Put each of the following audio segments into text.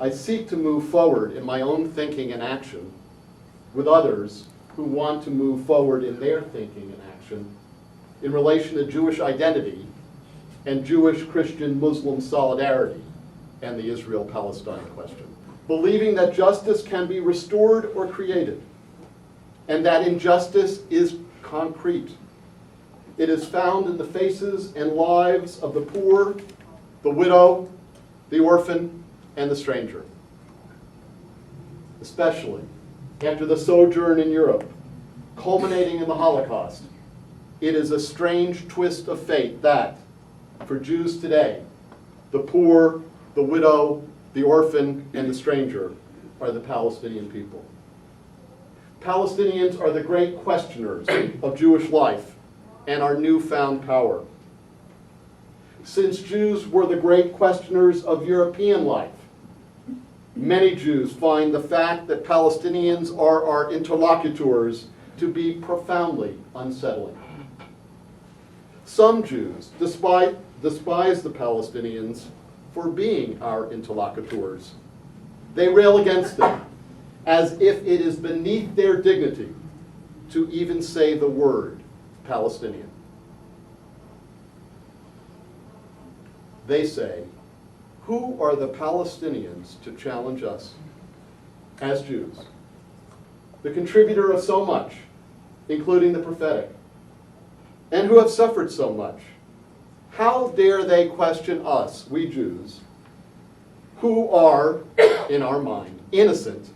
I seek to move forward in my own thinking and action with others who want to move forward in their thinking and action in relation to Jewish identity and Jewish, Christian, Muslim solidarity and the Israel-Palestine question. Believing that justice can be restored or created, and that injustice is concrete. It is found in the faces and lives of the poor, the widow, the orphan, and the stranger. Especially after the sojourn in Europe, culminating in the Holocaust, it is a strange twist of fate that, for Jews today, the poor, the widow, the orphan, and the stranger are the Palestinian people. Palestinians are the great questioners of Jewish life and our newfound power. Since Jews were the great questioners of European life, many Jews find the fact that Palestinians are our interlocutors to be profoundly unsettling. Some Jews despise the Palestinians for being our interlocutors. They rail against them as if it is beneath their dignity to even say the word Palestinian. They say, who are the Palestinians to challenge us as Jews? The contributor of so much, including the prophetic, and who have suffered so much. How dare they question us, we Jews, who are, in our mind, innocent,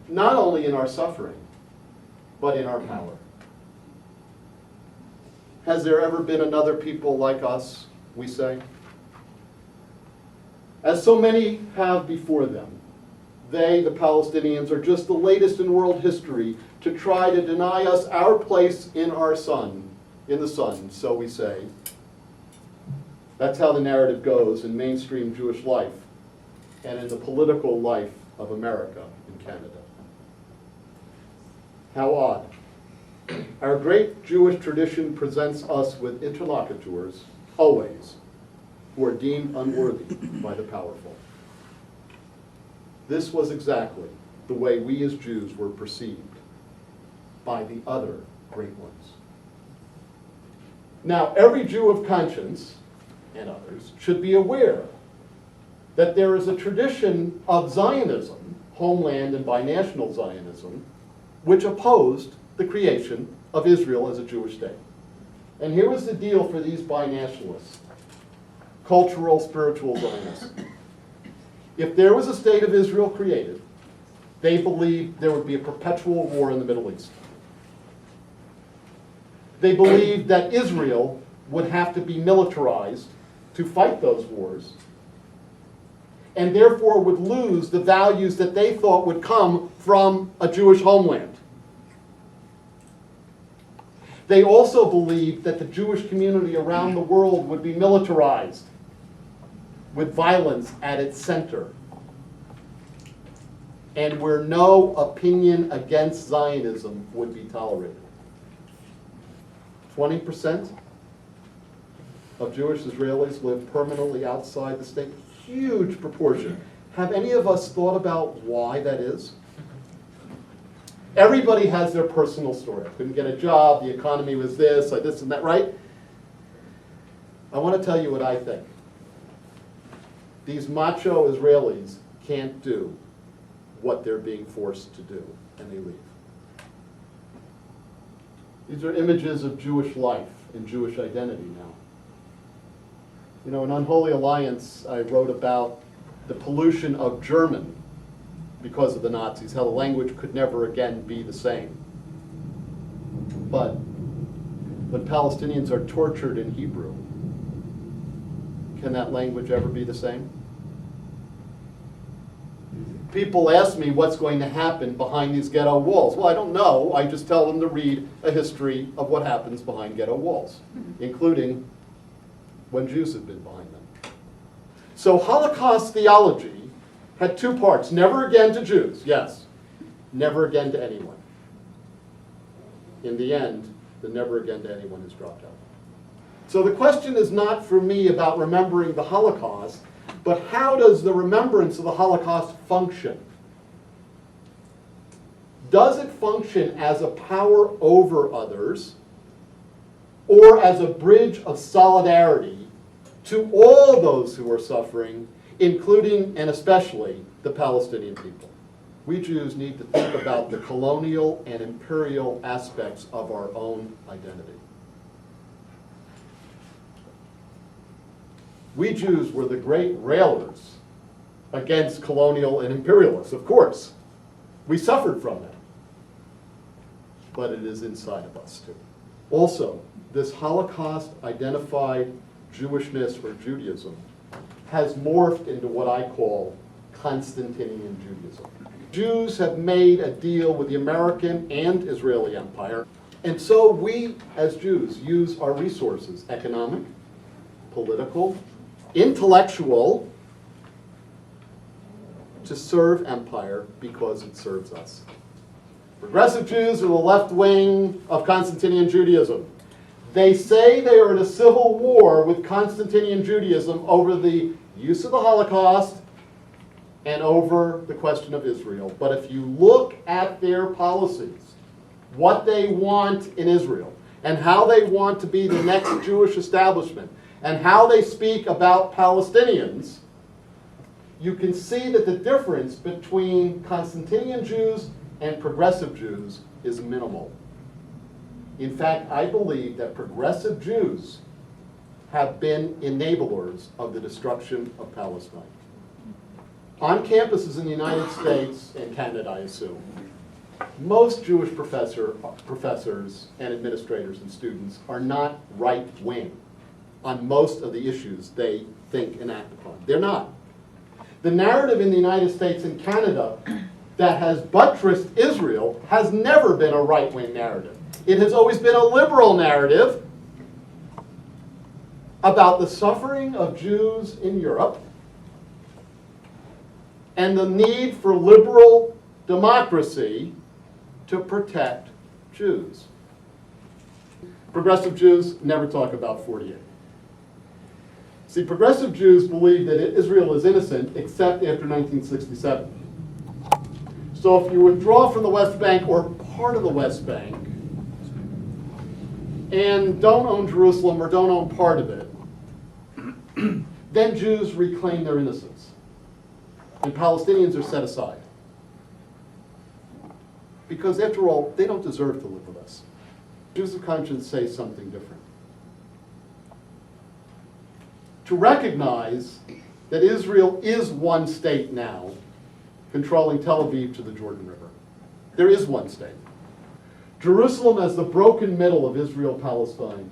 not only in our suffering, but in our power? Has there ever been another people like us, we say? As so many have before them, they, the Palestinians, are just the latest in world history to try to deny us our place in the sun, so we say. That's how the narrative goes in mainstream Jewish life and in the political life of America and Canada. How odd. Our great Jewish tradition presents us with interlocutors, always, who are deemed unworthy by the powerful. This was exactly the way we as Jews were perceived by the other great ones. Now, every Jew of conscience, and others, should be aware that there is a tradition of Zionism, homeland and binational Zionism, which opposed the creation of Israel as a Jewish state. And here was the deal for these binationalists, cultural, spiritual Zionists. If there was a state of Israel created, they believed there would be a perpetual war in the Middle East. They believed that Israel would have to be militarized to fight those wars, and therefore would lose the values that they thought would come from a Jewish homeland. They also believed that the Jewish community around the world would be militarized, with violence at its center, and where no opinion against Zionism would be tolerated. 20% of Jewish Israelis live permanently outside the state. Huge proportion. Have any of us thought about why that is? Everybody has their personal story. I couldn't get a job, the economy was this and that, right? I want to tell you what I think. These macho Israelis can't do what they're being forced to do, and they leave. These are images of Jewish life and Jewish identity now. You know, in Unholy Alliance, I wrote about the pollution of German because of the Nazis, how the language could never again be the same. But when Palestinians are tortured in Hebrew, can that language ever be the same? People ask me what's going to happen behind these ghetto walls. Well, I don't know. I just tell them to read a history of what happens behind ghetto walls, including when Jews have been behind them. So Holocaust theology had two parts. Never again to Jews, yes. Never again to anyone. In the end, the never again to anyone is dropped out. So the question is not for me about remembering the Holocaust, But how does the remembrance of the Holocaust function? Does it function as a power over others, or as a bridge of solidarity to all those who are suffering, including and especially the Palestinian people? We Jews need to think about the colonial and imperial aspects of our own identity. We Jews were the great railers against colonial and imperialists, of course. We suffered from that. But it is inside of us too. Also, this Holocaust-identified Jewishness or Judaism has morphed into what I call Constantinian Judaism. Jews have made a deal with the American and Israeli empire, and so we, as Jews, use our resources, economic, political, intellectual, to serve empire because it serves us. Progressive Jews are the left wing of Constantinian Judaism. They say they are in a civil war with Constantinian Judaism over the use of the Holocaust and over the question of Israel. But if you look at their policies, what they want in Israel, and how they want to be the next Jewish establishment, and how they speak about Palestinians, you can see that the difference between Constantinian Jews and progressive Jews is minimal. In fact, I believe that progressive Jews have been enablers of the destruction of Palestine. On campuses in the United States and Canada, I assume, most Jewish professors and administrators and students are not right-wing on most of the issues they think and act upon. They're not. The narrative in the United States and Canada that has buttressed Israel has never been a right-wing narrative. It has always been a liberal narrative about the suffering of Jews in Europe and the need for liberal democracy to protect Jews. Progressive Jews never talk about 48. See, progressive Jews believe that Israel is innocent except after 1967. So if you withdraw from the West Bank or part of the West Bank and don't own Jerusalem or don't own part of it, then Jews reclaim their innocence. And Palestinians are set aside. Because after all, they don't deserve to live with us. Jews of conscience say something different. To recognize that Israel is one state now, controlling Tel Aviv to the Jordan River. There is one state. Jerusalem as the broken middle of Israel-Palestine,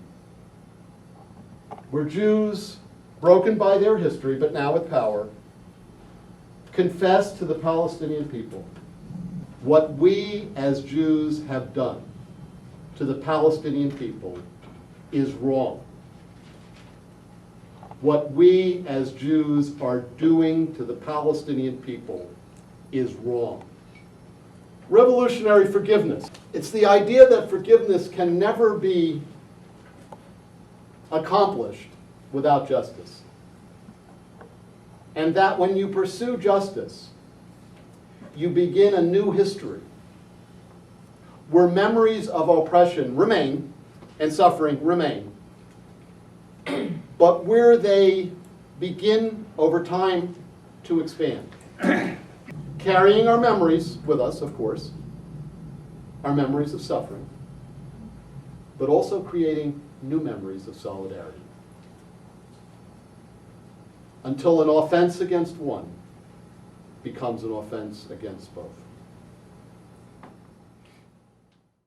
where Jews, broken by their history, but now with power, confess to the Palestinian people what we as Jews have done to the Palestinian people is wrong. What we as Jews are doing to the Palestinian people is wrong. Revolutionary forgiveness. It's the idea that forgiveness can never be accomplished without justice. And that when you pursue justice, you begin a new history where memories of oppression remain and suffering remain, but where they begin over time to expand. Carrying our memories with us, of course, our memories of suffering, but also creating new memories of solidarity. Until an offense against one becomes an offense against both.